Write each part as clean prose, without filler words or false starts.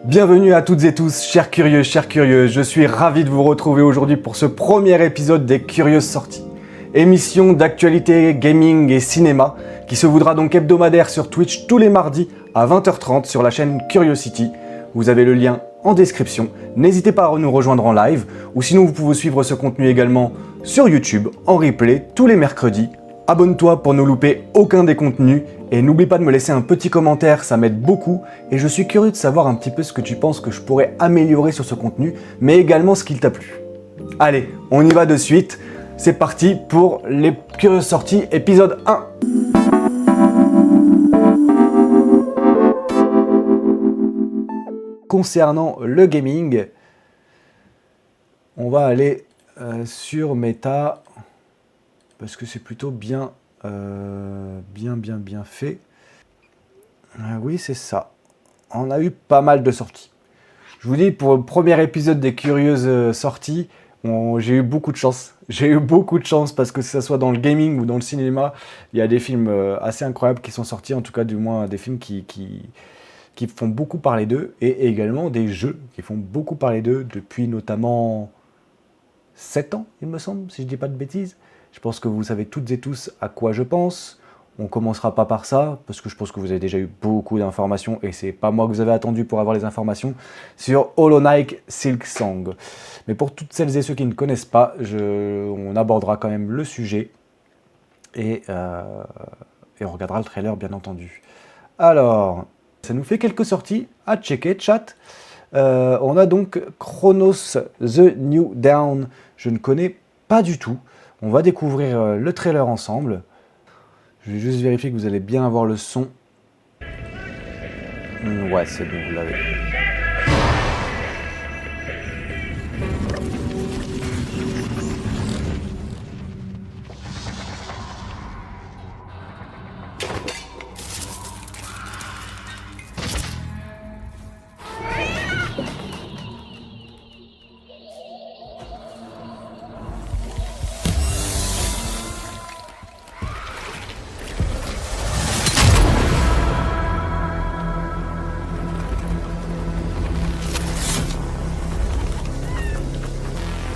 Bienvenue à toutes et tous, chers curieux, chères curieuses. Je suis ravi de vous retrouver aujourd'hui pour ce premier épisode des Curieuses Sorties. Émission d'actualité, gaming et cinéma qui se voudra donc hebdomadaire sur Twitch tous les mardis à 20h30 sur la chaîne Curiosity. Vous avez le lien en description. N'hésitez pas à nous rejoindre en live ou sinon vous pouvez suivre ce contenu également sur YouTube en replay tous les mercredis. Abonne-toi pour ne louper aucun des contenus et n'oublie pas de me laisser un petit commentaire, ça m'aide beaucoup et je suis curieux de savoir un petit peu ce que tu penses que je pourrais améliorer sur ce contenu, mais également ce qu'il t'a plu. Allez, on y va de suite, c'est parti pour les Curieuses Sorties épisode 1. Concernant le gaming, on va aller sur Meta parce que c'est plutôt bien fait. Oui, c'est ça. On a eu pas mal de sorties. Je vous dis, pour le premier épisode des Curieuses Sorties, j'ai eu beaucoup de chance. J'ai eu beaucoup de chance parce que ce soit dans le gaming ou dans le cinéma, il y a des films assez incroyables qui sont sortis, en tout cas du moins des films qui font beaucoup parler d'eux, et également des jeux qui font beaucoup parler d'eux depuis notamment 7 ans, il me semble, si je ne dis pas de bêtises. Je pense que vous savez toutes et tous à quoi je pense. On ne commencera pas par ça, parce que je pense que vous avez déjà eu beaucoup d'informations, et c'est pas moi que vous avez attendu pour avoir les informations, sur Hollow Knight Silksong. Mais pour toutes celles et ceux qui ne connaissent pas, on abordera quand même le sujet, et on regardera le trailer bien entendu. Alors, ça nous fait quelques sorties à checker, chat. On a donc Chronos The New Dawn, je ne connais pas du tout. On va découvrir le trailer ensemble. Je vais juste vérifier que vous allez bien avoir le son. Ouais, c'est bon, vous l'avez.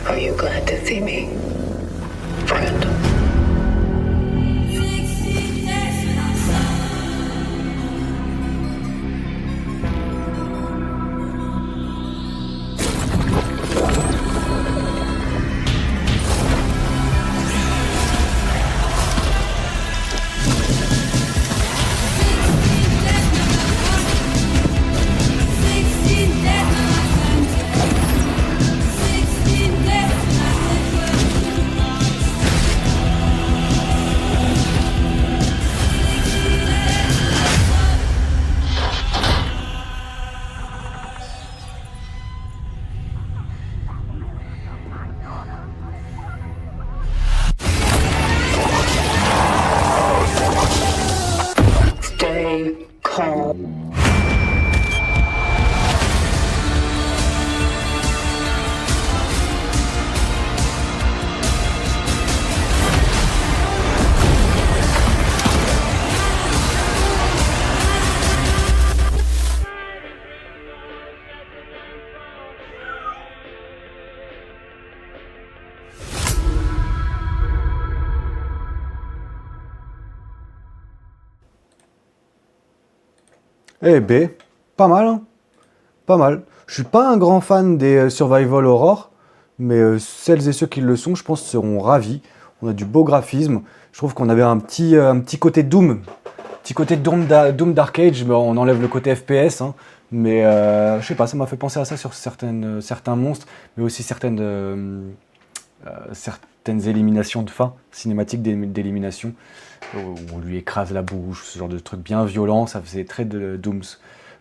Are you glad to see me, friend? Stay calm. Eh ben, pas mal, hein. Pas mal. Je suis pas un grand fan des survival horror, mais celles et ceux qui le sont, je pense, seront ravis. On a du beau graphisme. Je trouve qu'on avait un petit côté Doom. Petit côté Doom Dark Age, mais on enlève le côté FPS, hein. Mais je sais pas, ça m'a fait penser à ça sur certains monstres, mais aussi certaines éliminations de fin, cinématiques d'élimination, où on lui écrase la bouche, ce genre de truc bien violent, ça faisait très de Dooms.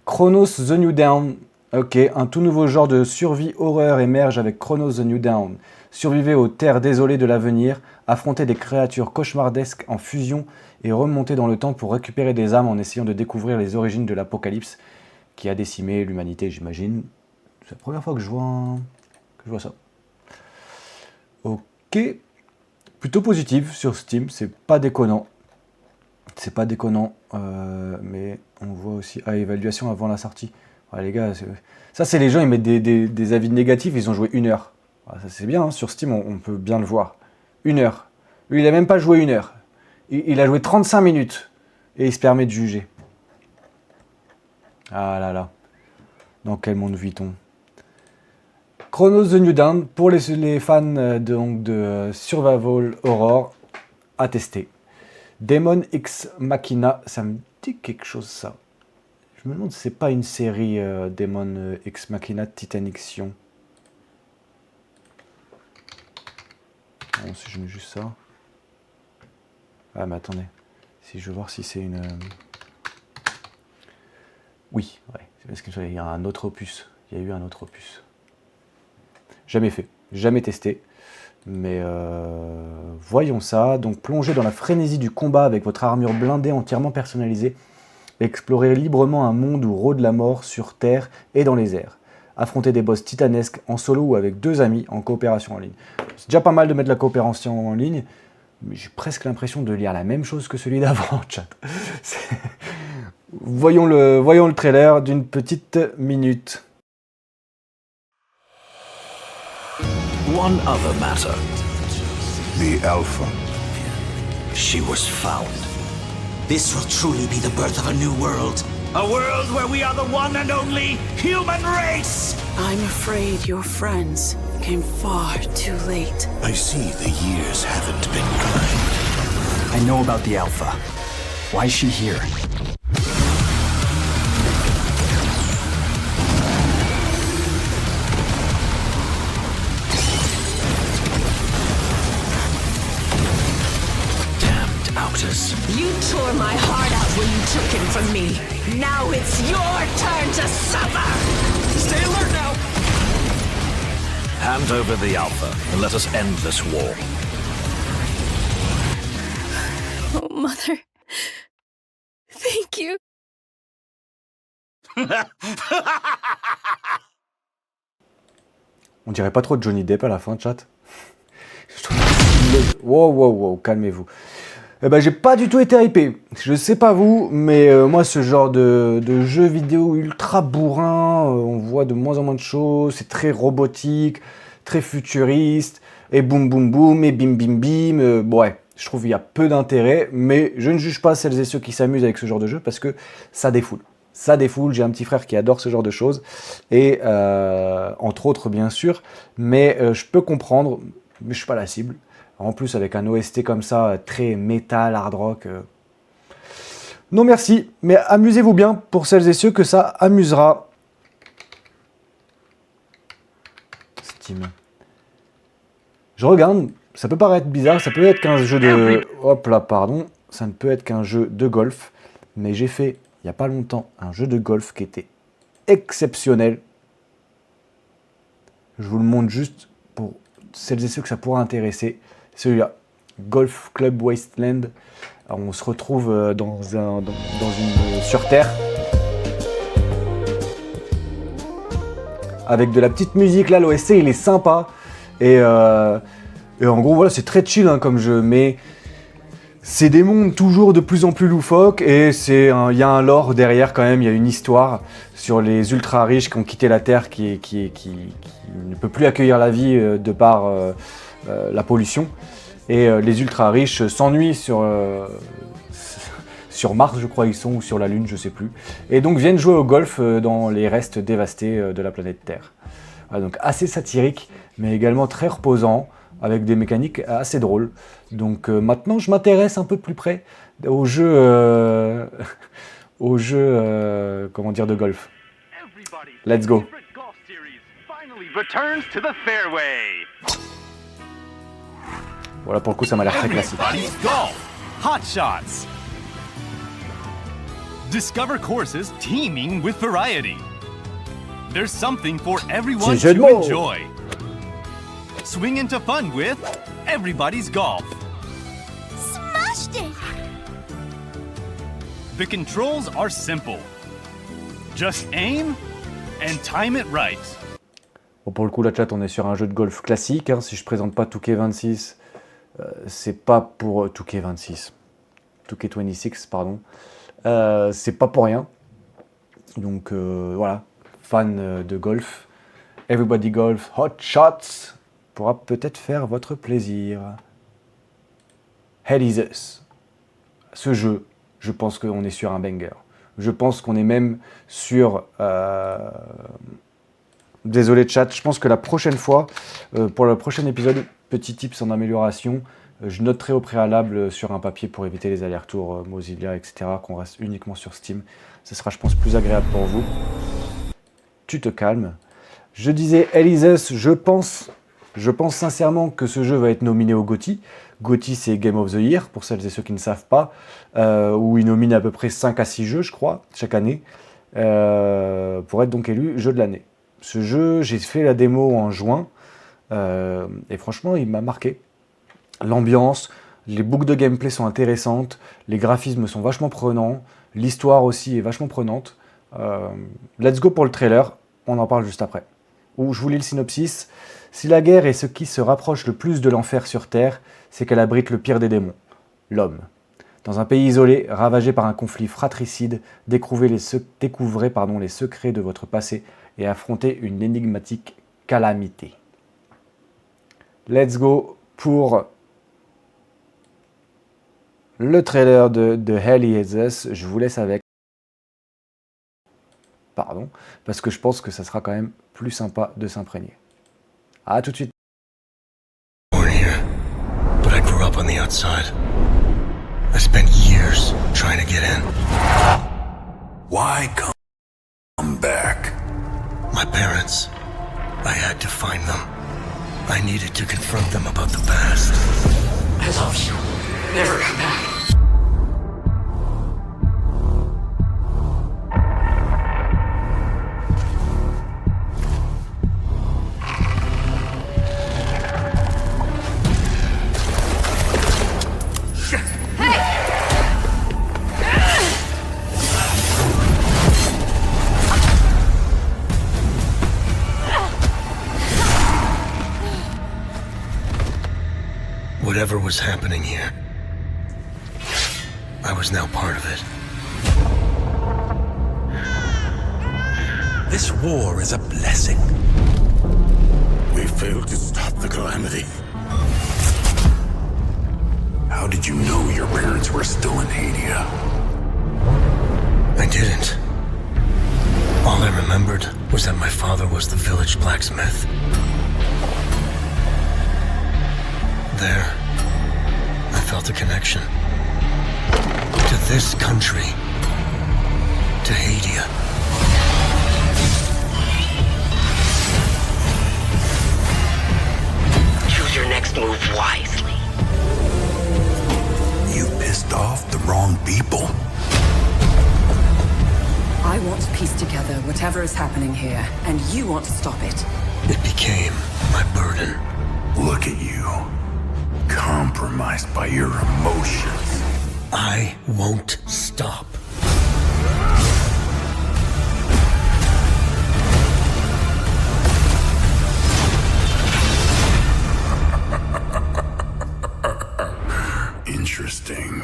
Chronos The New Dawn, ok, un tout nouveau genre de survie horreur émerge avec Chronos The New Dawn. Survivez aux terres désolées de l'avenir, affrontez des créatures cauchemardesques en fusion et remontez dans le temps pour récupérer des âmes en essayant de découvrir les origines de l'apocalypse qui a décimé l'humanité, j'imagine. C'est la première fois que je vois ça. Ok, plutôt positive sur Steam, c'est pas déconnant. Mais on voit aussi évaluation avant la sortie. Ouais, les gars, ça c'est les gens, ils mettent des avis négatifs, ils ont joué 1 heure. Ah, ça c'est bien, hein, sur Steam on peut bien le voir. 1 heure. Lui il a même pas joué 1 heure. Il a joué 35 minutes. Et il se permet de juger. Ah là là. Dans quel monde vit-on? Chronos The New Dawn, pour les fans de Survival Horror, à tester. Demon X Machina, ça me dit quelque chose ça. Je me demande si c'est pas une série Demon X Machina Titaniction. Bon, si je mets juste ça. Ah mais attendez, si je veux voir si c'est une... Oui, ouais, c'est parce qu'il y a un autre opus. Il y a eu un autre opus. Jamais fait, jamais testé. Mais voyons ça. Donc plongez dans la frénésie du combat avec votre armure blindée entièrement personnalisée. Explorez librement un monde où rôde la mort sur terre et dans les airs. Affrontez des boss titanesques en solo ou avec 2 amis en coopération en ligne. C'est déjà pas mal de mettre la coopération en ligne, mais j'ai presque l'impression de lire la même chose que celui d'avant, chat. Voyons le trailer d'une petite minute. One other matter. The Alpha. She was found. This will truly be the birth of a new world. A world where we are the one and only human race! I'm afraid your friends came far too late. I see the years haven't been kind. I know about the Alpha. Why is she here? Damned outers. You tore my heart out when you took him from me. Now it's your turn to suffer! Stay alert now! Hand over the Alpha and let us end this war. Oh, Mother. Thank you. On dirait pas trop de Johnny Depp à la fin, chat. Wow, calmez-vous. Eh ben, j'ai pas du tout été hypé. Je sais pas vous, mais moi, ce genre de jeu vidéo ultra bourrin, on voit de moins en moins de choses, c'est très robotique, très futuriste, et boum boum boum, et bim bim bim. Ouais, je trouve qu'il y a peu d'intérêt, mais je ne juge pas celles et ceux qui s'amusent avec ce genre de jeu parce que ça défoule. Ça défoule, j'ai un petit frère qui adore ce genre de choses, et entre autres bien sûr, mais je peux comprendre, mais je suis pas la cible. En plus, avec un OST comme ça, très métal, hard rock. Non merci, mais amusez-vous bien pour celles et ceux que ça amusera. Steam. Je regarde, ça peut paraître bizarre, ça peut être qu'un jeu de... Hop là, pardon. Ça ne peut être qu'un jeu de golf, mais j'ai fait, il n'y a pas longtemps, un jeu de golf qui était exceptionnel. Je vous le montre juste pour celles et ceux que ça pourra intéresser. Celui-là, Golf Club Wasteland. Alors, on se retrouve sur Terre. Avec de la petite musique, là, l'OSC, il est sympa. Et en gros, voilà, c'est très chill hein, comme jeu. Mais c'est des mondes toujours de plus en plus loufoques. Et il y a un lore derrière quand même, il y a une histoire sur les ultra riches qui ont quitté la Terre, qui ne peut plus accueillir la vie de par... la pollution, et les ultra riches s'ennuient sur Mars, je crois ils sont, ou sur la Lune, je sais plus, et donc viennent jouer au golf dans les restes dévastés de la planète Terre. Voilà, donc assez satirique, mais également très reposant, avec des mécaniques assez drôles. Donc maintenant je m'intéresse un peu plus près au jeu, comment dire, de golf. Let's go. Voilà, pour le coup, ça m'a l'air très classique. Hot Shots. Discover courses teeming with variety. There's something for everyone to enjoy. Swing into fun with Everybody's Golf. Smashed it! The controls are simple. Just aim and time it right. Bon, pour le coup, la chat, on est sur un jeu de golf classique. Hein. Si je présente pas 2K26, c'est pas pour 2K26. 2K26, pardon. C'est pas pour rien. Donc voilà, fans de golf, Everybody Golf Hot Shots pourra peut-être faire votre plaisir. Hell is Us. Ce jeu, je pense qu'on est sur un banger. Je pense qu'on est même sur... Désolé chat, je pense que la prochaine fois, pour le prochain épisode, petit tips en amélioration, je noterai au préalable sur un papier pour éviter les allers-retours Mozilla, etc., qu'on reste uniquement sur Steam. Ce sera, je pense, plus agréable pour vous. Tu te calmes. Je disais Hell is Us, je pense sincèrement que ce jeu va être nominé au GOTY. GOTY, c'est Game of the Year, pour celles et ceux qui ne savent pas, où il nomine à peu près 5 à 6 jeux, je crois, chaque année, pour être donc élu jeu de l'année. Ce jeu, j'ai fait la démo en juin, et franchement, il m'a marqué. L'ambiance, les boucles de gameplay sont intéressantes, les graphismes sont vachement prenants, l'histoire aussi est vachement prenante. Let's go pour le trailer, on en parle juste après. Où je vous lis le synopsis. Si la guerre est ce qui se rapproche le plus de l'enfer sur Terre, c'est qu'elle abrite le pire des démons, l'homme. Dans un pays isolé, ravagé par un conflit fratricide, découvrez les secrets de votre passé et affrontez une énigmatique calamité. Let's go pour le trailer de Hell is Us. Je vous laisse avec. Pardon, parce que je pense que ça sera quand même plus sympa de s'imprégner. À tout de suite. Born here, but I grew up on the outside. I spent years trying to get in. Why come back? My parents, I had to find them. I needed to confront them about the past. I love you. Never come back. Whatever was happening here, I was now part of it. This war is a blessing. We failed to stop the calamity. How did you know your parents were still in Hadia? I didn't. All I remembered was that my father was the village blacksmith. There, I felt a connection to this country, to Hadia. Choose your next move wisely. You pissed off the wrong people. I want to piece together whatever is happening here, and you want to stop it. It became my burden. Look at you. Compromised by your emotions. I won't stop. Interesting.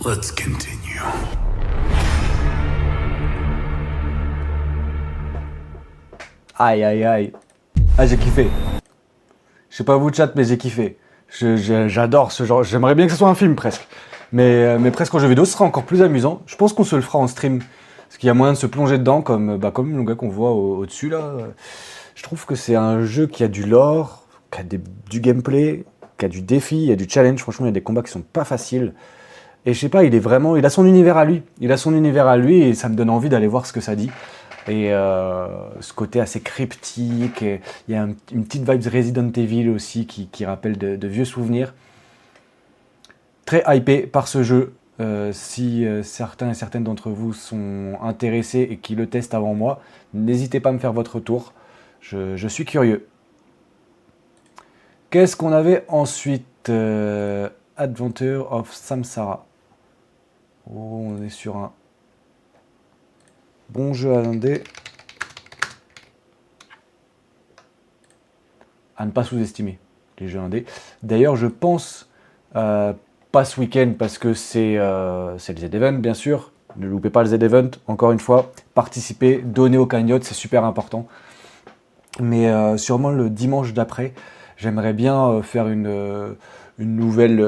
Let's continue. Aïe aïe aïe. Ah, j'ai kiffé. Je sais pas vous chat, mais j'ai kiffé. J'adore ce genre. J'aimerais bien que ce soit un film presque. Mais presque en jeu vidéo, ce sera encore plus amusant. Je pense qu'on se le fera en stream. Parce qu'il y a moyen de se plonger dedans comme le gars qu'on voit au-dessus là. Je trouve que c'est un jeu qui a du lore, qui a du gameplay, qui a du défi, il y a du challenge. Franchement, il y a des combats qui sont pas faciles. Et je sais pas, il a son univers à lui. Il a son univers à lui et ça me donne envie d'aller voir ce que ça dit. Et ce côté assez cryptique, et il y a une petite vibe Resident Evil aussi qui rappelle de vieux souvenirs. Très hypé par ce jeu. Si certains et certaines d'entre vous sont intéressés et qui le testent avant moi, n'hésitez pas à me faire votre retour. Je suis curieux. Qu'est-ce qu'on avait ensuite? Adventure of Samsara. Oh, on est sur un bon jeu indé à ne pas sous-estimer, les jeux indés. D'ailleurs, je pense, pas ce week-end parce que c'est le Z-Event, bien sûr, Ne loupez pas le Z-Event, encore une fois, participez, donnez aux cagnottes, c'est super important. Mais sûrement le dimanche d'après, j'aimerais bien faire une nouvelle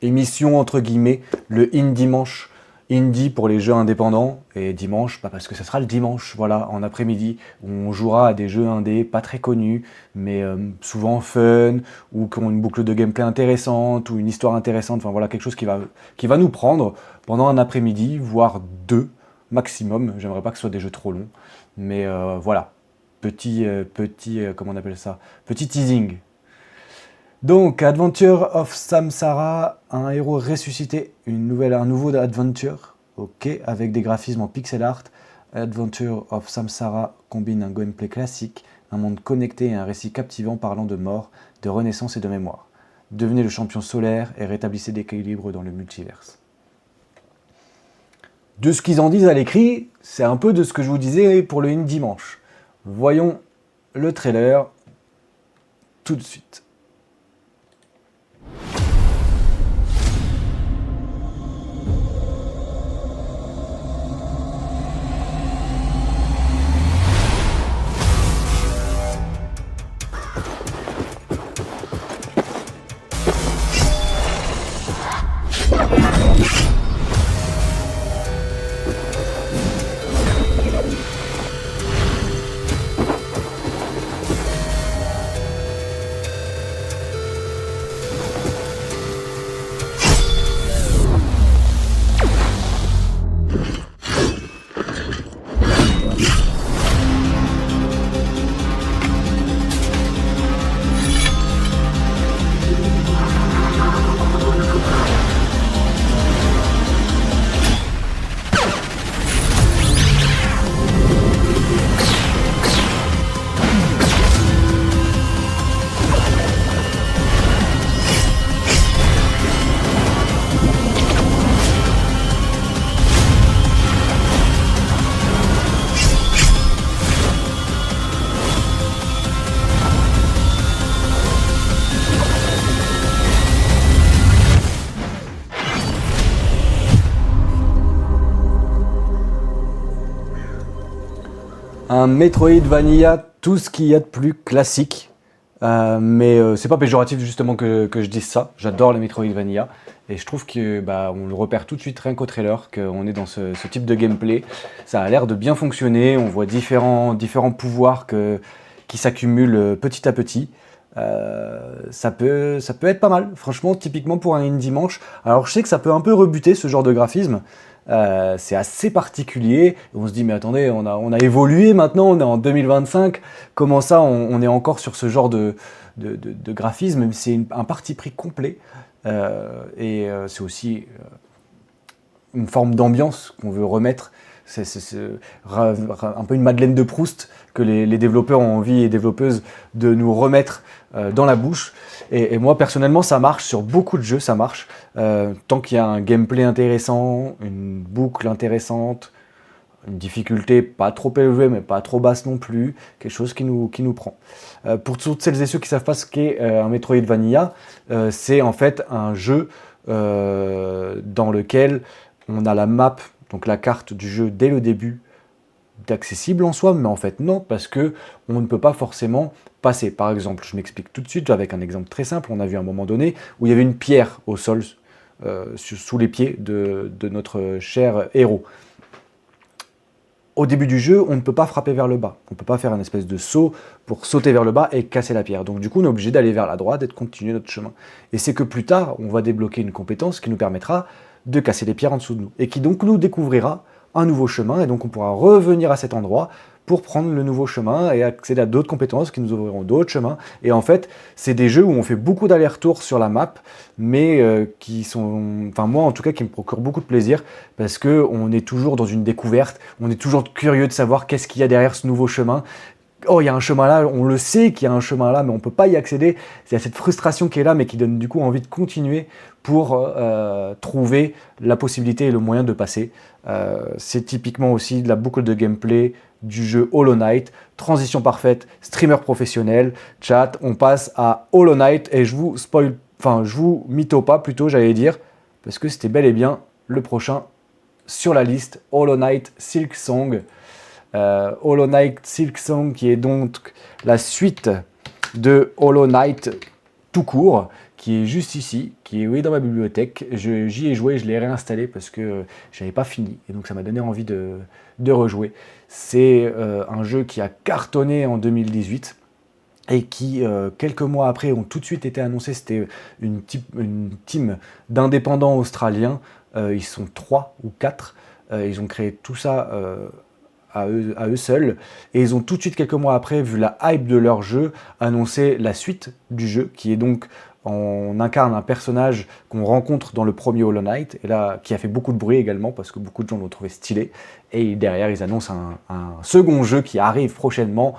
émission, entre guillemets, le In-Dimanche. Indie pour les jeux indépendants, et dimanche, parce que ce sera le dimanche, voilà, en après-midi, où on jouera à des jeux indés pas très connus, mais souvent fun, ou qui ont une boucle de gameplay intéressante, ou une histoire intéressante, enfin voilà, quelque chose qui va nous prendre pendant un après-midi, voire 2 maximum. J'aimerais pas que ce soit des jeux trop longs, mais voilà, petit, comment on appelle ça, petit teasing. Donc, Adventure of Samsara, un héros ressuscité, un nouveau adventure, ok, avec des graphismes en pixel art. Adventure of Samsara combine un gameplay classique, un monde connecté et un récit captivant parlant de mort, de renaissance et de mémoire. Devenez le champion solaire et rétablissez l'équilibre dans le multiverse. De ce qu'ils en disent à l'écrit, c'est un peu de ce que je vous disais pour le In-Dimanche. Voyons le trailer tout de suite. Un Metroidvania, tout ce qu'il y a de plus classique. Mais c'est pas péjoratif justement que je dise ça. J'adore les Metroidvania. Et je trouve que on le repère tout de suite rien qu'au trailer, qu'on est dans ce type de gameplay. Ça a l'air de bien fonctionner. On voit différents pouvoirs qui s'accumulent petit à petit. Ça peut être pas mal, franchement, typiquement pour un In-Dimanche. Alors je sais que ça peut un peu rebuter ce genre de graphisme. C'est assez particulier. On se dit mais attendez, on a évolué maintenant, on est en 2025. Comment ça, on est encore sur ce genre de graphisme? C'est un parti pris complet. C'est aussi une forme d'ambiance qu'on veut remettre. C'est un peu une Madeleine de Proust que les développeurs ont envie, et développeuses, de nous remettre dans la bouche. Et moi, personnellement, ça marche sur beaucoup de jeux, ça marche. Tant qu'il y a un gameplay intéressant, une boucle intéressante, une difficulté pas trop élevée, mais pas trop basse non plus, quelque chose qui nous prend. Pour toutes celles et ceux qui ne savent pas ce qu'est un Metroidvania, c'est en fait un jeu dans lequel on a la map, donc la carte du jeu dès le début, d'accessible en soi, mais en fait non, parce que on ne peut pas forcément passer. Par exemple, je m'explique tout de suite avec un exemple très simple. On a vu à un moment donné où il y avait une pierre au sol, sous les pieds de notre cher héros. Au début du jeu, on ne peut pas frapper vers le bas. On ne peut pas faire une espèce de saut pour sauter vers le bas et casser la pierre. Donc du coup, on est obligé d'aller vers la droite et de continuer notre chemin. Et c'est que plus tard, on va débloquer une compétence qui nous permettra de casser les pierres en dessous de nous. Et qui donc nous découvrira un nouveau chemin. Et donc on pourra revenir à cet endroit pour prendre le nouveau chemin et accéder à d'autres compétences qui nous ouvriront d'autres chemins. Et en fait, c'est des jeux où on fait beaucoup d'allers-retours sur la map, mais qui sont, enfin moi en tout cas, qui me procurent beaucoup de plaisir, parce qu'on est toujours dans une découverte, on est toujours curieux de savoir qu'est-ce qu'il y a derrière ce nouveau chemin. Oh, il y a un chemin là, on le sait qu'il y a un chemin là, mais on ne peut pas y accéder. Il y a cette frustration qui est là, mais qui donne du coup envie de continuer pour trouver la possibilité et le moyen de passer. C'est typiquement aussi de la boucle de gameplay du jeu Hollow Knight. Transition parfaite, streamer professionnel, chat, on passe à Hollow Knight, et je vous spoil, enfin je vous mytho pas plutôt, j'allais dire, parce que c'était bel et bien le prochain sur la liste Hollow Knight Silksong. Hollow Knight Silksong qui est donc la suite de Hollow Knight tout court, qui est juste ici, qui est dans ma bibliothèque. J'y ai joué, je l'ai réinstallé parce que j'avais pas fini, et donc ça m'a donné envie de rejouer. C'est un jeu qui a cartonné en 2018, et qui, quelques mois après, ont tout de suite été annoncés. C'était une team d'indépendants australiens, ils sont 3 ou 4, ils ont créé tout ça à eux seuls, et ils ont tout de suite, quelques mois après, vu la hype de leur jeu, annoncé la suite du jeu, qui est donc, on incarne un personnage qu'on rencontre dans le premier Hollow Knight, et là, qui a fait beaucoup de bruit également, parce que beaucoup de gens l'ont trouvé stylé, et derrière, ils annoncent un second jeu qui arrive prochainement,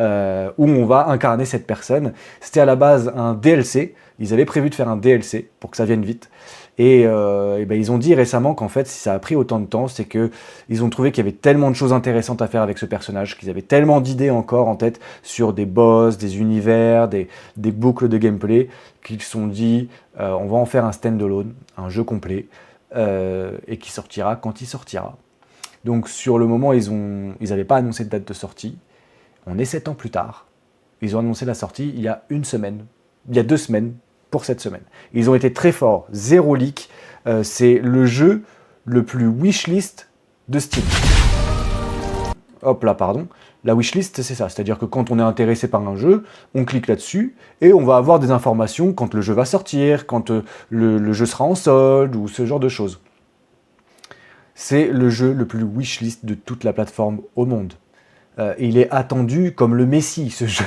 où on va incarner cette personne. C'était à la base un DLC, ils avaient prévu de faire un DLC pour que ça vienne vite, et ils ont dit récemment qu'en fait, si ça a pris autant de temps, c'est qu'ils ont trouvé qu'il y avait tellement de choses intéressantes à faire avec ce personnage, qu'ils avaient tellement d'idées encore en tête sur des boss, des univers, des boucles de gameplay, qu'ils se sont dit on va en faire un stand-alone, un jeu complet, et qui sortira quand il sortira. Donc sur le moment, ils n'avaient pas annoncé de date de sortie. On est 7 ans plus tard. Ils ont annoncé la sortie il y a 2 semaines pour cette semaine. Ils ont été très forts, 0 leak. C'est le jeu le plus wishlist de Steam. Hop là, pardon. La wishlist, c'est ça. C'est-à-dire que quand on est intéressé par un jeu, on clique là-dessus et on va avoir des informations quand le jeu va sortir, quand le jeu sera en solde ou ce genre de choses. C'est le jeu le plus wishlist de toute la plateforme au monde. Il est attendu comme le Messi, ce jeu.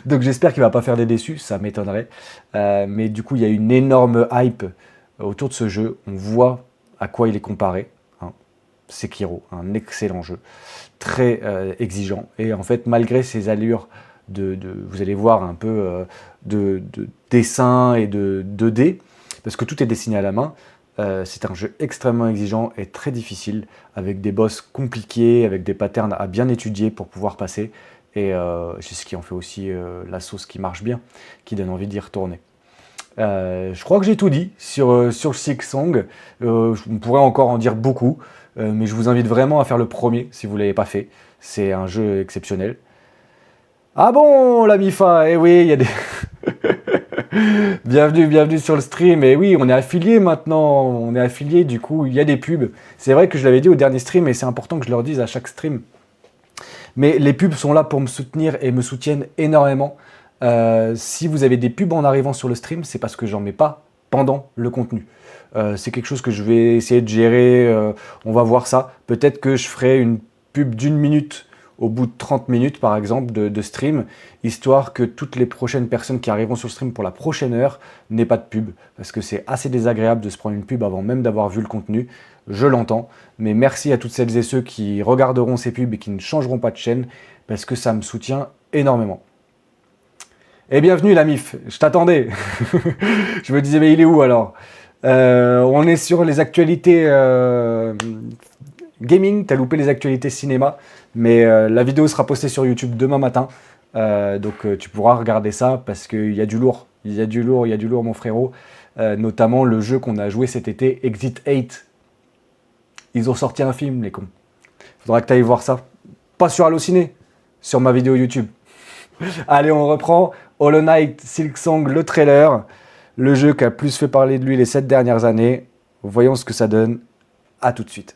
Donc j'espère qu'il ne va pas faire des déçus, ça m'étonnerait. Mais du coup, il y a une énorme hype autour de ce jeu. On voit à quoi il est comparé. Sekiro, un excellent jeu, très exigeant. Et en fait, malgré ses allures vous allez voir un peu de dessin et de 2D, parce que tout est dessiné à la main, c'est un jeu extrêmement exigeant et très difficile, avec des boss compliqués, avec des patterns à bien étudier pour pouvoir passer. Et c'est ce qui en fait aussi la sauce qui marche bien, qui donne envie d'y retourner. Je crois que j'ai tout dit sur Silksong. On pourrait encore en dire beaucoup, mais je vous invite vraiment à faire le premier si vous ne l'avez pas fait. C'est un jeu exceptionnel. Ah bon, la Mifa, eh oui, il y a des... bienvenue sur le stream. Et oui, on est affilié maintenant, on est affilié, du coup, il y a des pubs. C'est vrai que je l'avais dit au dernier stream, et c'est important que je leur dise à chaque stream. Mais les pubs sont là pour me soutenir et me soutiennent énormément. Si vous avez des pubs en arrivant sur le stream, c'est parce que j'en mets pas pendant le contenu. C'est quelque chose que je vais essayer de gérer, on va voir ça. Peut-être que je ferai une pub d'1 minute au bout de 30 minutes par exemple de stream, histoire que toutes les prochaines personnes qui arriveront sur le stream pour la prochaine heure n'aient pas de pub, parce que c'est assez désagréable de se prendre une pub avant même d'avoir vu le contenu, je l'entends, mais merci à toutes celles et ceux qui regarderont ces pubs et qui ne changeront pas de chaîne, parce que ça me soutient énormément. Et bienvenue la MIF, je t'attendais. Je me disais mais il est où alors? On est sur les actualités gaming, t'as loupé les actualités cinéma, mais la vidéo sera postée sur YouTube demain matin, donc tu pourras regarder ça parce qu'il y a du lourd, il y a du lourd mon frérot, notamment le jeu qu'on a joué cet été, Exit 8. Ils ont sorti un film les cons, faudra que tu ailles voir ça, pas sur Allociné, sur ma vidéo YouTube. Allez, on reprend. Hollow Knight Silksong, le trailer, le jeu qui a plus fait parler de lui les 7 dernières années. Voyons ce que ça donne. À tout de suite.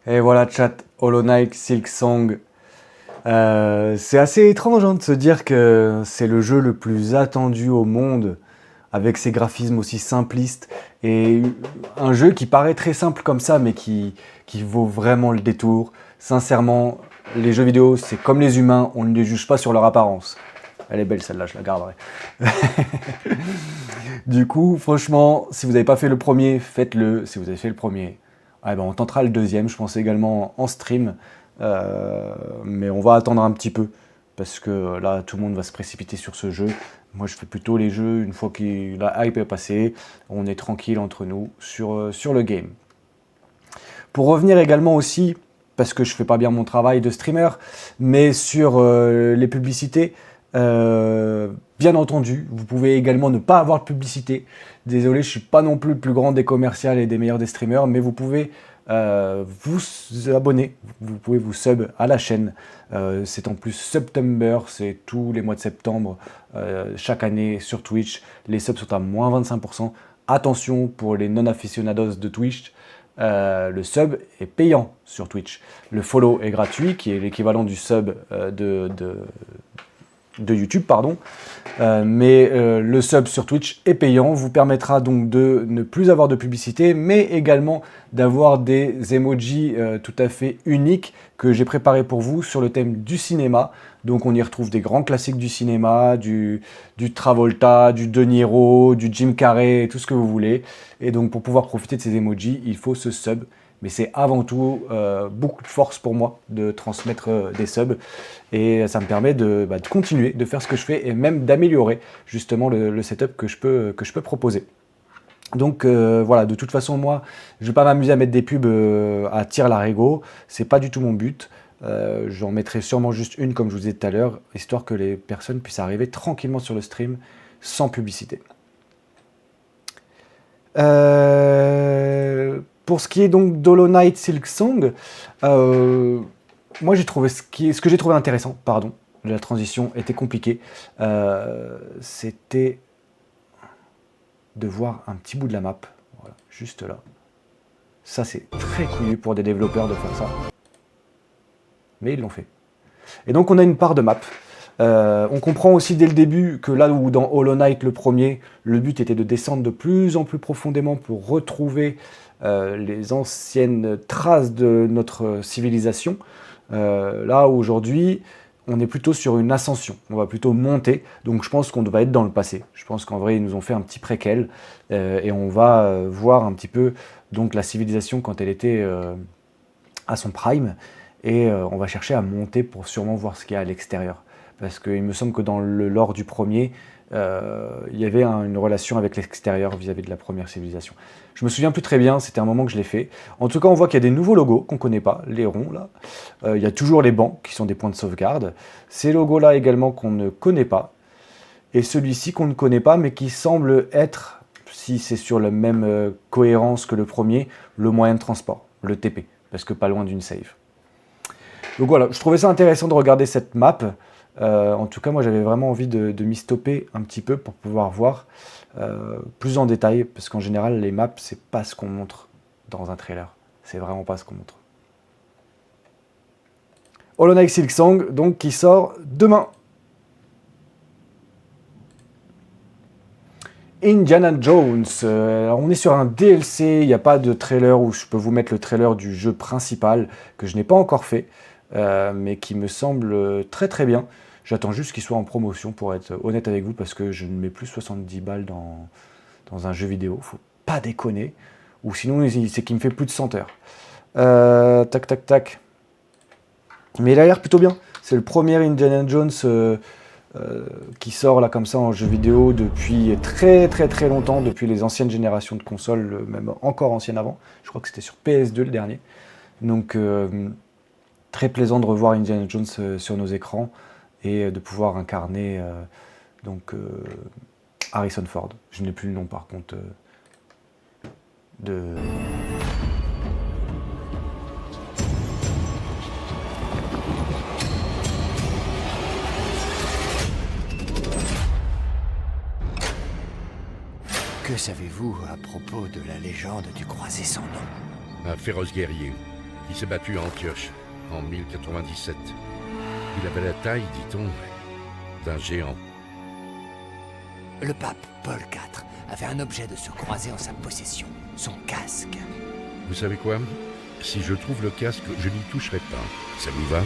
Et voilà, chat, Hollow Knight, Silksong. C'est assez étrange de se dire que c'est le jeu le plus attendu au monde, avec ses graphismes aussi simplistes, et un jeu qui paraît très simple comme ça, mais qui vaut vraiment le détour. Sincèrement, les jeux vidéo, c'est comme les humains, on ne les juge pas sur leur apparence. Elle est belle celle-là, je la garderai. Du coup, franchement, si vous n'avez pas fait le premier, faites-le. Si vous avez fait le premier, on tentera le deuxième, je pense également en stream. Mais on va attendre un petit peu, parce que là, tout le monde va se précipiter sur ce jeu. Moi, je fais plutôt les jeux, une fois que la hype est passée, on est tranquille entre nous sur le game. Pour revenir également aussi, parce que je fais pas bien mon travail de streamer, mais sur les publicités, bien entendu, vous pouvez également ne pas avoir de publicité. Désolé, je suis pas non plus le plus grand des commerciaux et des meilleurs des streamers, mais vous pouvez vous abonner, vous pouvez vous sub à la chaîne. C'est en plus September, c'est tous les mois de septembre, chaque année sur Twitch. Les subs sont à moins 25%. Attention pour les non-aficionados de Twitch, le sub est payant sur Twitch. Le follow est gratuit, qui est l'équivalent du sub de YouTube, pardon. Mais le sub sur Twitch est payant, vous permettra donc de ne plus avoir de publicité, mais également d'avoir des emojis tout à fait uniques que j'ai préparés pour vous sur le thème du cinéma. Donc on y retrouve des grands classiques du cinéma, du Travolta, du De Niro, du Jim Carrey, tout ce que vous voulez. Et donc pour pouvoir profiter de ces emojis, il faut ce sub. Mais c'est avant tout beaucoup de force pour moi de transmettre des subs, et ça me permet de continuer de faire ce que je fais et même d'améliorer justement le setup que je peux proposer. Donc voilà, de toute façon moi je vais pas m'amuser à mettre des pubs à tire-larigot, c'est pas du tout mon but. J'en mettrai sûrement juste une comme je vous disais tout à l'heure, histoire que les personnes puissent arriver tranquillement sur le stream sans publicité. Pour ce qui est donc d'Hollow Knight Silksong, moi j'ai trouvé ce que j'ai trouvé intéressant, pardon, la transition était compliquée, c'était de voir un petit bout de la map, voilà, juste là. Ça c'est très couillu pour des développeurs de faire ça, mais ils l'ont fait. Et donc on a une part de map. On comprend aussi dès le début que là où dans Hollow Knight le premier, le but était de descendre de plus en plus profondément pour retrouver les anciennes traces de notre civilisation. Là aujourd'hui, on est plutôt sur une ascension, on va plutôt monter, donc je pense qu'on va être dans le passé. Je pense qu'en vrai ils nous ont fait un petit préquel et on va voir un petit peu donc la civilisation quand elle était à son prime, et on va chercher à monter pour sûrement voir ce qu'il y a à l'extérieur. Parce qu'il me semble que dans le lore du premier, il y avait une relation avec l'extérieur vis-à-vis de la première civilisation. Je me souviens plus très bien, c'était un moment que je l'ai fait. En tout cas, on voit qu'il y a des nouveaux logos qu'on ne connaît pas, les ronds là. Il y a toujours les bancs qui sont des points de sauvegarde. Ces logos-là également qu'on ne connaît pas. Et celui-ci qu'on ne connaît pas, mais qui semble être, si c'est sur la même cohérence que le premier, le moyen de transport, le TP, parce que pas loin d'une save. Donc voilà, je trouvais ça intéressant de regarder cette map. En tout cas, moi j'avais vraiment envie de m'y stopper un petit peu pour pouvoir voir plus en détail, parce qu'en général, les maps, c'est pas ce qu'on montre dans un trailer. C'est vraiment pas ce qu'on montre. Hollow Knight Silksong, donc, qui sort demain. Indiana Jones. Alors on est sur un DLC, il n'y a pas de trailer où je peux vous mettre le trailer du jeu principal, que je n'ai pas encore fait. Mais qui me semble très très bien. J'attends juste qu'il soit en promotion pour être honnête avec vous, parce que je ne mets plus 70 balles dans un jeu vidéo, faut pas déconner, ou sinon c'est qu'il me fait plus de 100 heures. Tac tac tac. Mais il a l'air plutôt bien, c'est le premier Indiana Jones qui sort là comme ça en jeu vidéo depuis très très très longtemps, depuis les anciennes générations de consoles, même encore anciennes avant, je crois que c'était sur PS2 le dernier. Donc très plaisant de revoir Indiana Jones sur nos écrans et de pouvoir incarner Harrison Ford. Je n'ai plus le nom par contre de... Que savez-vous à propos de la légende du croisé sans nom? Un féroce guerrier, Il s'est battu à Antioche, en 1097. Il avait la taille, dit-on, d'un géant. Le pape Paul IV avait un objet de ce croisé en sa possession, son casque. Vous savez quoi? Si je trouve le casque, je n'y toucherai pas. Ça vous va?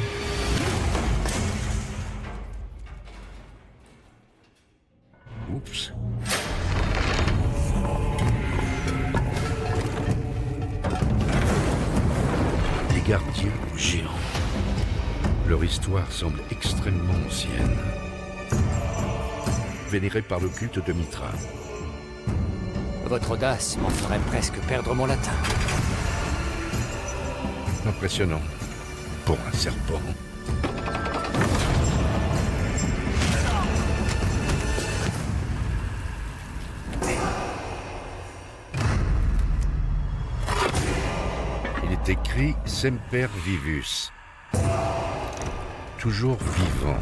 Oups. Des gardiens géants. Leur histoire semble extrêmement ancienne. Vénérés par le culte de Mitra. Votre audace m'en ferait presque perdre mon latin. Impressionnant. Pour un serpent. Il est écrit Semper Vivus. Toujours vivant.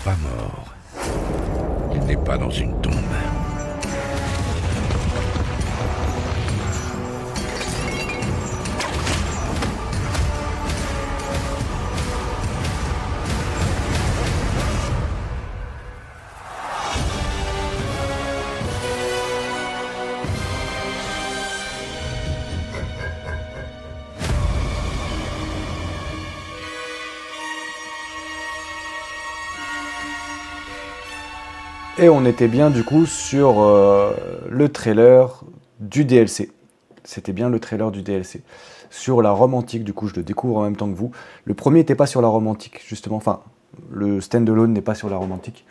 Pas mort. Il n'est pas dans une tombe. Et on était bien du coup sur le trailer du DLC. C'était bien le trailer du DLC. Sur la Rome antique, du coup je le découvre en même temps que vous. Le premier n'était pas sur la Rome antique, justement. Enfin, le standalone n'est pas sur la Rome antique.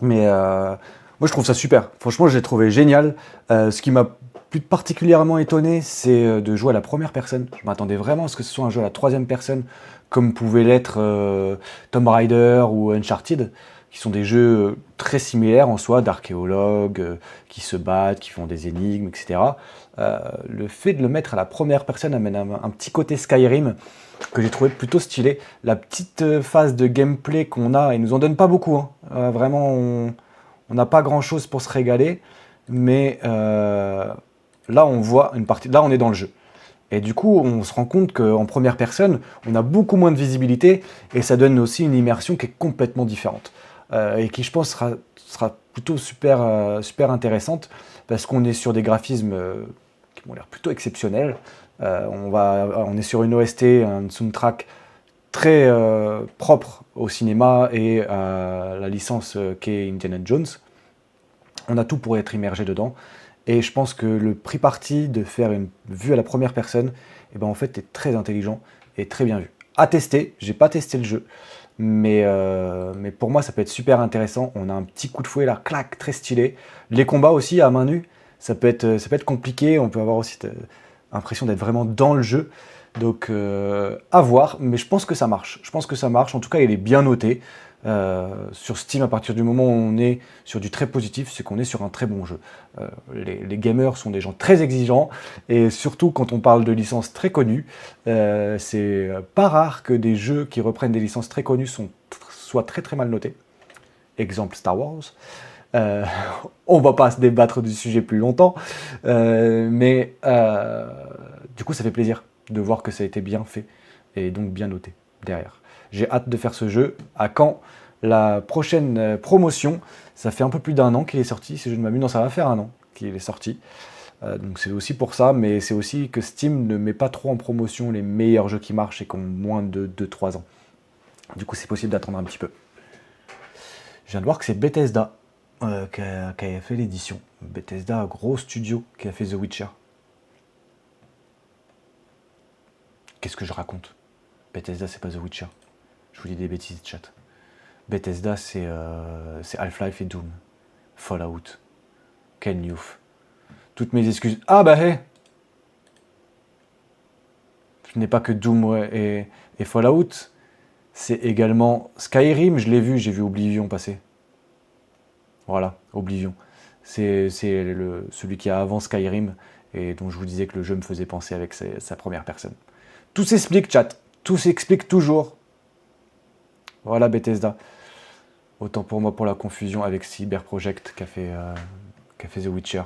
Mais moi je trouve ça super. Franchement, je l'ai trouvé génial. Ce qui m'a plus particulièrement étonné, c'est de jouer à la première personne. Je m'attendais vraiment à ce que ce soit un jeu à la troisième personne, comme pouvait l'être Tomb Raider ou Uncharted, qui sont des jeux très similaires en soi, d'archéologues qui se battent, qui font des énigmes, etc. Le fait de le mettre à la première personne amène un petit côté Skyrim que j'ai trouvé plutôt stylé. La petite phase de gameplay qu'on a, il nous en donne pas beaucoup, hein. Vraiment, on n'a pas grand-chose pour se régaler, mais là, on voit une partie. Là, on est dans le jeu. Et du coup, on se rend compte qu'en première personne, on a beaucoup moins de visibilité et ça donne aussi une immersion qui est complètement différente. Et qui, je pense, sera plutôt super intéressante parce qu'on est sur des graphismes qui m'ont l'air plutôt exceptionnels. On est sur une OST, un soundtrack très propre au cinéma et à la licence qu'est Indiana Jones. On a tout pour être immergé dedans. Et je pense que le pris parti de faire une vue à la première personne, eh ben en fait, est très intelligent et très bien vu. À tester, j'ai pas testé le jeu, mais pour moi, ça peut être super intéressant. On a un petit coup de fouet là, clac, très stylé. Les combats aussi à main nue, ça peut être compliqué. On peut avoir aussi l'impression d'être vraiment dans le jeu. Donc, à voir, mais je pense que ça marche. En tout cas, il est bien noté. Sur Steam, à partir du moment où on est sur du très positif, c'est qu'on est sur un très bon jeu. Les gamers sont des gens très exigeants, et surtout quand on parle de licences très connues, c'est pas rare que des jeux qui reprennent des licences très connues soient très très mal notés. Exemple Star Wars. On va pas se débattre du sujet plus longtemps, mais du coup ça fait plaisir de voir que ça a été bien fait, et donc bien noté derrière. J'ai hâte de faire ce jeu. À quand la prochaine promotion? Ça fait un peu plus d'1 an qu'il est sorti, si je ne m'abuse. Non, ça va faire 1 an qu'il est sorti. Donc c'est aussi pour ça, mais c'est aussi que Steam ne met pas trop en promotion les meilleurs jeux qui marchent et qui ont moins de 2-3 ans. Du coup, c'est possible d'attendre un petit peu. Je viens de voir que c'est Bethesda qui a fait l'édition. Bethesda, gros studio qui a fait The Witcher. Qu'est-ce que je raconte? Bethesda, c'est pas The Witcher. Je vous dis des bêtises, chat. Bethesda, c'est Half-Life et Doom. Fallout. Ken Youth. Toutes mes excuses. Ah bah hé, ce n'est pas que Doom et Fallout. C'est également Skyrim, j'ai vu Oblivion passer. Voilà, Oblivion. C'est celui qui a avant Skyrim et dont je vous disais que le jeu me faisait penser avec sa première personne. Tout s'explique, chat. Tout s'explique toujours. Voilà Bethesda. Autant pour moi pour la confusion avec Cyber Project qui a fait The Witcher.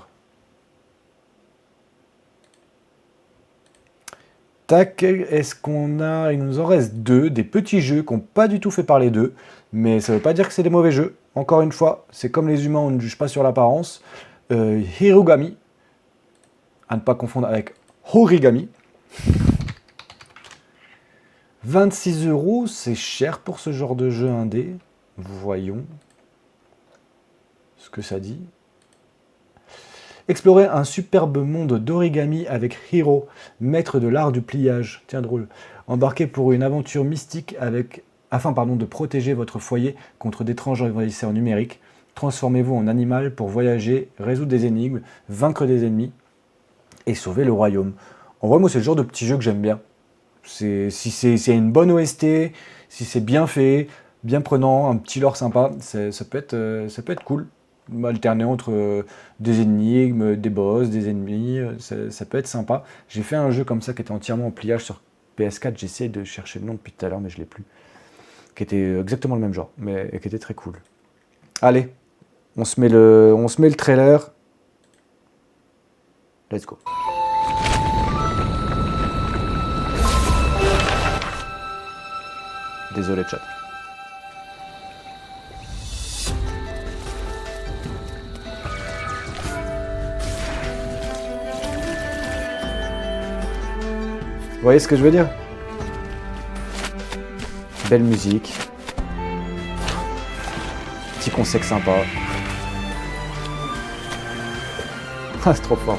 Tac, est-ce qu'on a... Il nous en reste 2, des petits jeux qui n'ont pas du tout fait parler d'eux, mais ça ne veut pas dire que c'est des mauvais jeux. Encore une fois, c'est comme les humains, on ne juge pas sur l'apparence. Hirugami, à ne pas confondre avec Horigami. 26 €, c'est cher pour ce genre de jeu indé. Voyons ce que ça dit. Explorer un superbe monde d'origami avec Hiro, maître de l'art du pliage. Tiens, drôle. Embarquez pour une aventure mystique afin de protéger votre foyer contre d'étranges envahisseurs numériques. Transformez-vous en animal pour voyager, résoudre des énigmes, vaincre des ennemis et sauver le royaume. En vrai, moi, c'est le genre de petit jeu que j'aime bien. Si c'est une bonne OST, si c'est bien fait, bien prenant, un petit lore sympa, ça peut être cool. Alterner entre des énigmes, des boss, des ennemis, ça peut être sympa. J'ai fait un jeu comme ça qui était entièrement en pliage sur PS4, j'essaie de chercher le nom depuis tout à l'heure, mais je ne l'ai plus. Qui était exactement le même genre, mais qui était très cool. Allez, on se met le trailer. Let's go. Désolé chat. Vous voyez ce que je veux dire? Belle musique. Petit concept sympa. Ah, c'est trop fort.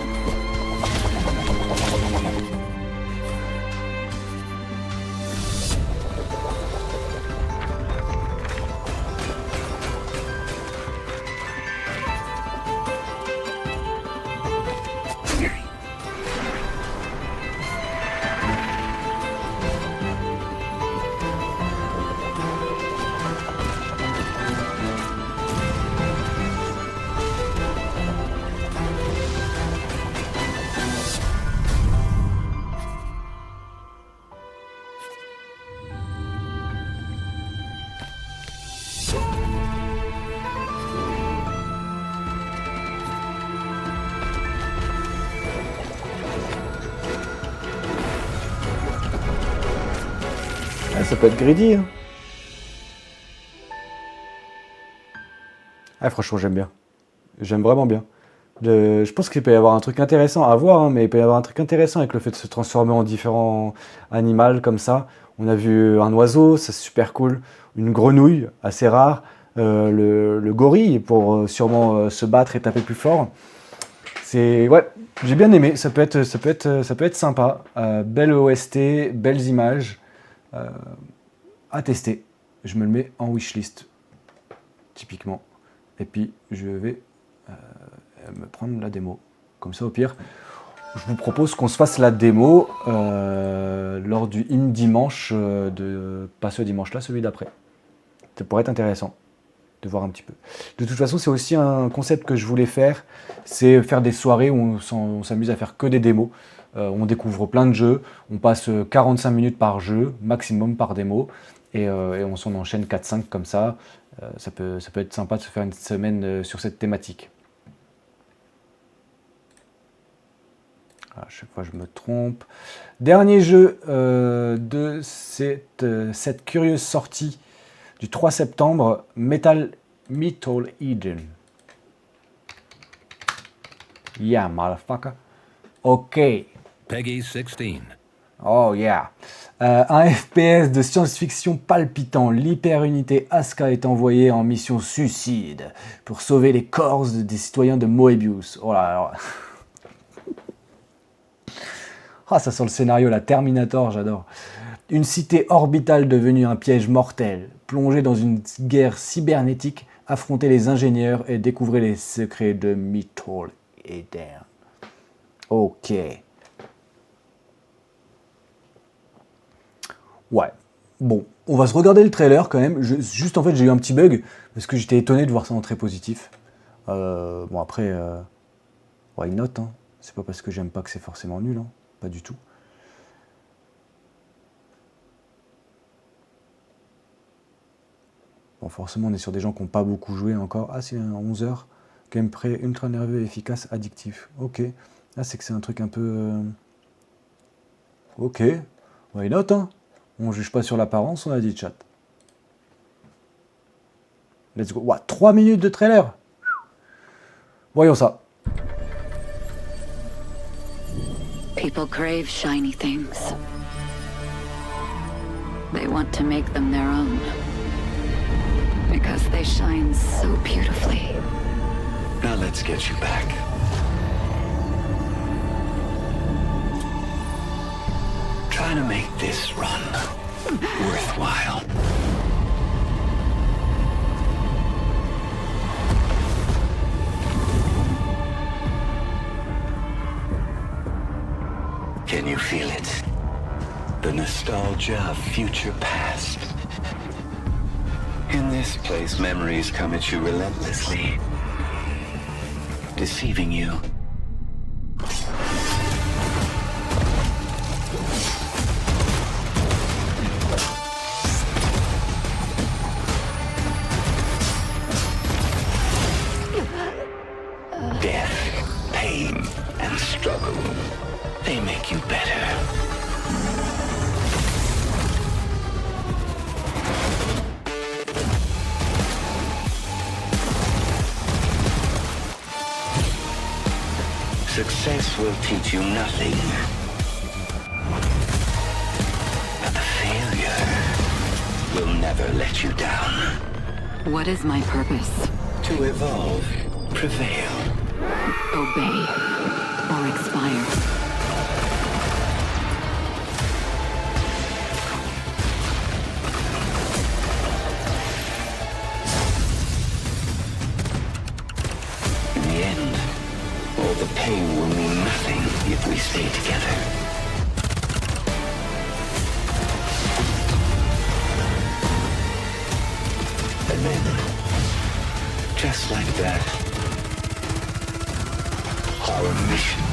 Ça peut être greedy. Hein. Ah, franchement, j'aime bien. J'aime vraiment bien. Je pense qu'il peut y avoir un truc intéressant à voir, hein, mais il peut y avoir un truc intéressant avec le fait de se transformer en différents animaux comme ça. On a vu un oiseau, ça c'est super cool. Une grenouille, assez rare. Le gorille, pour sûrement se battre et taper plus fort. Ouais, j'ai bien aimé. Ça peut être sympa. Belle OST, belles images. À tester. Je me le mets en wishlist, typiquement. Et puis, je vais me prendre la démo. Comme ça, au pire, je vous propose qu'on se fasse la démo lors du In Dimanche, pas ce dimanche-là, celui d'après. Ça pourrait être intéressant de voir un petit peu. De toute façon, c'est aussi un concept que je voulais faire, c'est faire des soirées où on s'amuse à faire que des démos. On découvre plein de jeux, on passe 45 minutes par jeu, maximum par démo, et on s'en enchaîne 4-5 comme ça. Ça peut être sympa de se faire une semaine sur cette thématique. À chaque fois je me trompe. Dernier jeu de cette curieuse sortie du 3 septembre, Metal Eden. Yeah, motherfucker. Ok. Peggy 16. Oh yeah. Un FPS de science-fiction palpitant. L'hyper-unité Asuka est envoyée en mission suicide pour sauver les corps des citoyens de Moebius. Oh là là. Ah, ça sent le scénario, la Terminator, j'adore. Une cité orbitale devenue un piège mortel. Plongez dans une guerre cybernétique, affrontez les ingénieurs et découvrez les secrets de Metal Eden. Ok. Ouais. Bon, on va se regarder le trailer quand même. Juste en fait, j'ai eu un petit bug parce que j'étais étonné de voir ça en très positif. Bon après, why not hein. C'est pas parce que j'aime pas que c'est forcément nul, hein. Pas du tout. Bon, forcément, on est sur des gens qui n'ont pas beaucoup joué encore. Ah, c'est un 11h. Gameplay ultra nerveux, efficace, addictif. Ok. Là, c'est que c'est un truc un peu... Ok, why not, hein. On juge pas sur l'apparence, on a dit, chat. Let's go. Ouah, 3 minutes de trailer. Voyons ça. People crave shiny things. They want to make them their own. Because they shine so beautifully. Now let's get you back. Trying to make this run worthwhile. Can you feel it? The nostalgia of future past. In this place, memories come at you relentlessly, deceiving you. Death, pain, and struggle, they make you better. Success will teach you nothing. But the failure will never let you down. What is my purpose? To evolve, prevail. Obey or expire. In the end, all the pain will mean nothing if we stay together. And then, just like that, our mission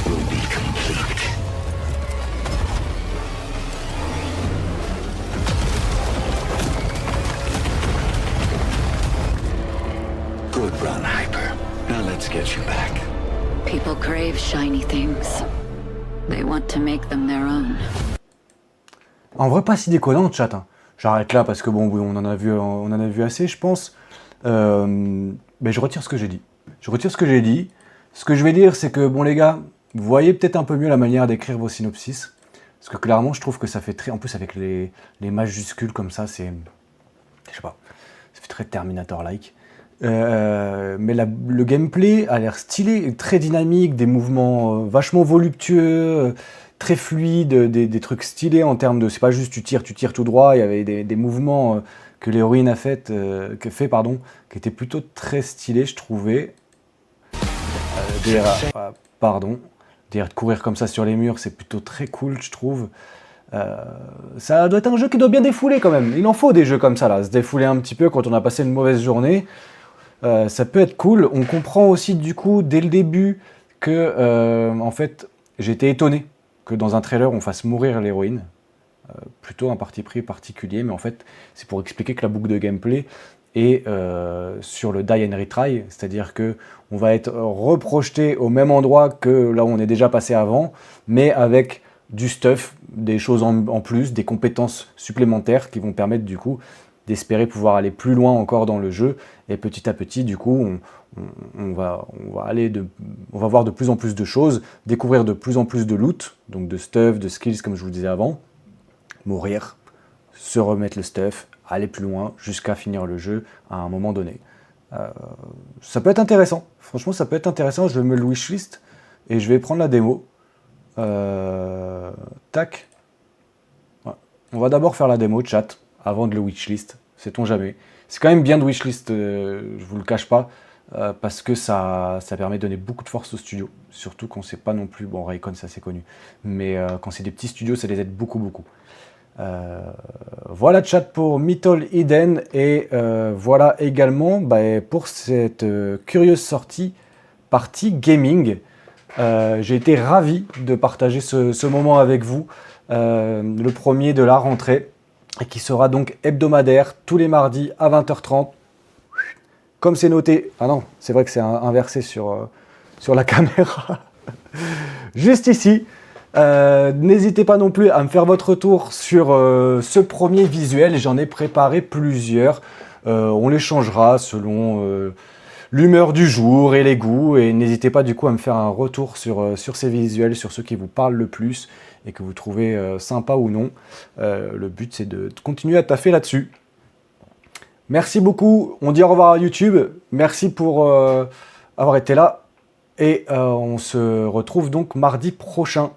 will be complete. Good run, Hyper. Now let's get you back. People crave shiny things. They want to make them their own. En vrai, pas si déconnant, chat. Hein. J'arrête là parce que bon, oui, on en a vu assez, je pense. Mais je retire ce que j'ai dit. Ce que je vais dire, c'est que, bon les gars, vous voyez peut-être un peu mieux la manière d'écrire vos synopsis. Parce que clairement, je trouve que ça fait très... En plus, avec les majuscules comme ça, c'est... Je sais pas. Ça fait très Terminator-like. Mais le gameplay a l'air stylé, très dynamique, des mouvements vachement voluptueux, très fluides, des trucs stylés en termes de... C'est pas juste tu tires tout droit, il y avait des mouvements... que l'héroïne a fait, qui était plutôt très stylé, je trouvais. D'ailleurs, de courir comme ça sur les murs, c'est plutôt très cool, je trouve. Ça doit être un jeu qui doit bien défouler quand même. Il en faut des jeux comme ça, là, se défouler un petit peu quand on a passé une mauvaise journée. Ça peut être cool. On comprend aussi, du coup, dès le début, que, en fait, j'étais étonné que dans un trailer, on fasse mourir l'héroïne. Plutôt un parti pris particulier, mais en fait, c'est pour expliquer que la boucle de gameplay est sur le die and retry, c'est-à-dire que on va être reprojeté au même endroit que là où on est déjà passé avant, mais avec du stuff, des choses en plus, des compétences supplémentaires qui vont permettre du coup d'espérer pouvoir aller plus loin encore dans le jeu, et petit à petit, du coup, on va voir de plus en plus de choses, découvrir de plus en plus de loot, donc de stuff, de skills, comme je vous disais avant, mourir, se remettre le stuff, aller plus loin, jusqu'à finir le jeu à un moment donné. Ça peut être intéressant, franchement ça peut être intéressant, je vais me le wishlist, et je vais prendre la démo. Tac. Ouais. On va d'abord faire la démo, chat, avant de le wishlist, sait-on jamais. C'est quand même bien de wishlist, je vous le cache pas, parce que ça permet de donner beaucoup de force aux studios, surtout quand c'est pas non plus, bon Raycon c'est assez connu, mais quand c'est des petits studios ça les aide beaucoup. Voilà chat pour Mythos Eden, et voilà également pour cette curieuse sortie partie gaming. J'ai été ravi de partager ce moment avec vous, le premier de la rentrée, et qui sera donc hebdomadaire tous les mardis à 20h30. Comme c'est noté, ah non, c'est vrai que c'est inversé sur la caméra. Juste ici. N'hésitez pas non plus à me faire votre retour sur ce premier visuel. J'en ai préparé plusieurs. On les changera selon l'humeur du jour et les goûts. Et n'hésitez pas du coup à me faire un retour sur ces visuels, sur ceux qui vous parlent le plus et que vous trouvez sympa ou non. Le but c'est de continuer à taffer là-dessus. Merci beaucoup. On dit au revoir à YouTube. Merci pour avoir été là. Et on se retrouve donc mardi prochain.